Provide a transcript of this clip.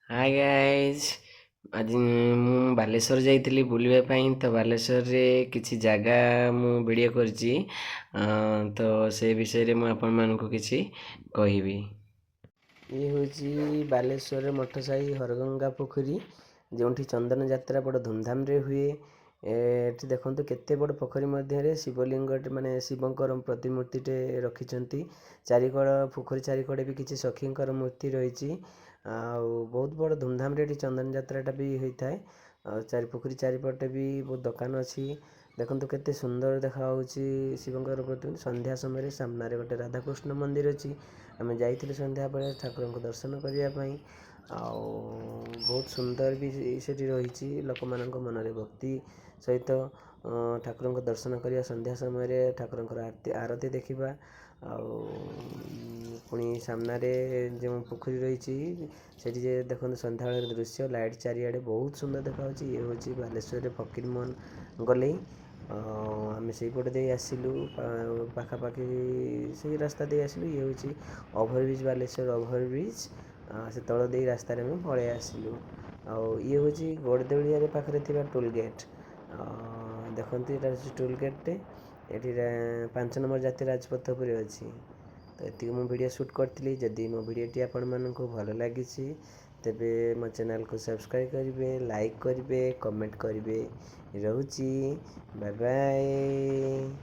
High guys. ଆଜି ମୁଁ ବାଲେଶ୍ୱର ଯାଇଥିଲି ବୁଲିବା ପାଇଁ। ତ ବାଲେଶ୍ୱରରେ କିଛି ଜାଗା ମୁଁ ଭିଡ଼ିଓ କରିଛି। ତ ସେ ବିଷୟରେ ମୁଁ ଆପଣମାନଙ୍କୁ କିଛି କହିବି। ଇଏ ହେଉଛି ବାଲେଶ୍ୱରରେ ମଠସାହି ହରଗଙ୍ଗା ପୋଖରୀ, ଯେଉଁଠି ଚନ୍ଦନ ଯାତ୍ରା ବଡ଼ ଧୁମଧାମରେ ହୁଏ। ଏଠି ଦେଖନ୍ତୁ କେତେ ବଡ଼ ପୋଖରୀ ମଧ୍ୟରେ ଶିବଲିଙ୍ଗଟେ ମାନେ ଶିବଙ୍କର ପ୍ରତିମୂର୍ତ୍ତିଟେ ରଖିଛନ୍ତି। ଚାରିକଡ଼ ପୋଖରୀ ଚାରିକଡ଼େ ବି କିଛି ସଖୀଙ୍କର ମୂର୍ତ୍ତି ରହିଛି। ଆଉ ବହୁତ ବଡ଼ ଧୁମଧାମରେ ଏଠି ଚନ୍ଦନ ଯାତ୍ରାଟା ବି ହୋଇଥାଏ। ଆଉ ପୋଖରୀ ଚାରିପଟେ ବି ବହୁତ ଦୋକାନ ଅଛି। ଦେଖନ୍ତୁ କେତେ ସୁନ୍ଦର ଦେଖାଯାଉଛି ଶିବଙ୍କର ପ୍ରତିମୂର୍ତ୍ତି। ସନ୍ଧ୍ୟା ସମୟରେ ସାମ୍ନାରେ ଗୋଟେ ରାଧାକୃଷ୍ଣ ମନ୍ଦିର ଅଛି। ଆମେ ଯାଇଥିଲୁ ସନ୍ଧ୍ୟାବେଳେ ଠାକୁରଙ୍କୁ ଦର୍ଶନ କରିବା ପାଇଁ। ଆଉ ବହୁତ ସୁନ୍ଦର ବି ସେଠି ରହିଛି। ଲୋକମାନଙ୍କ ମନରେ ଭକ୍ତି ସହିତ ଠାକୁରଙ୍କ ଦର୍ଶନ କରିବା, ସନ୍ଧ୍ୟା ସମୟରେ ଠାକୁରଙ୍କର ଆରତି ଦେଖିବା। ଆଉ ପୁଣି ସାମ୍ନାରେ ଯେଉଁ ପୋଖରୀ ରହିଛି ସେଠି ଯେ ଦେଖନ୍ତୁ ସନ୍ଧ୍ୟାବେଳର ଦୃଶ୍ୟ, ଲାଇଟ୍ ଚାରିଆଡ଼େ ବହୁତ ସୁନ୍ଦର ଦେଖାଯାଉଛି। ଇଏ ହେଉଛି ବାଲେଶ୍ୱରରେ ଫକୀରମୋହନ ଗଲେଇ। ଆମେ ସେଇପଟେ ଦେଇ ଆସିଲୁ, ପାଖାପାଖି ସେଇ ରାସ୍ତା ଦେଇ ଆସିଲୁ। ଇଏ ହେଉଛି ଓଭରବ୍ରିଜ୍, ବାଲେଶ୍ୱର ଓଭରବ୍ରିଜ୍। ସେ ତଳ ଦେଇ ରାସ୍ତାରେ ଆମେ ପଳେଇ ଆସିଲୁ। ଆଉ ଇଏ ହେଉଛି ଗଡ଼ଦେଉଳିଆରେ ପାଖରେ ଥିବା ଟୋଲ୍ ଗେଟ୍। ଦେଖନ୍ତୁ ଏଇଟା ହେଉଛି ଟୋଲ୍ ଗେଟ୍ଟେ। ଏଠି 5 ନମ୍ବର ଜାତୀୟ ରାଜପଥ ଉପରେ ଅଛି। ତ ଏତିକି ମୁଁ ଭିଡ଼ିଓ ସୁଟ୍ କରିଥିଲି। ଯଦି ମୋ ଭିଡ଼ିଓଟି ଆପଣମାନଙ୍କୁ ଭଲ ଲାଗିଛି ତେବେ ମୋ ଚ୍ୟାନେଲକୁ ସବସ୍କ୍ରାଇବ୍ କରିବେ, ଲାଇକ୍ କରିବେ, କମେଣ୍ଟ କରିବେ। ରହୁଛି, ବାଏ ବାଏ।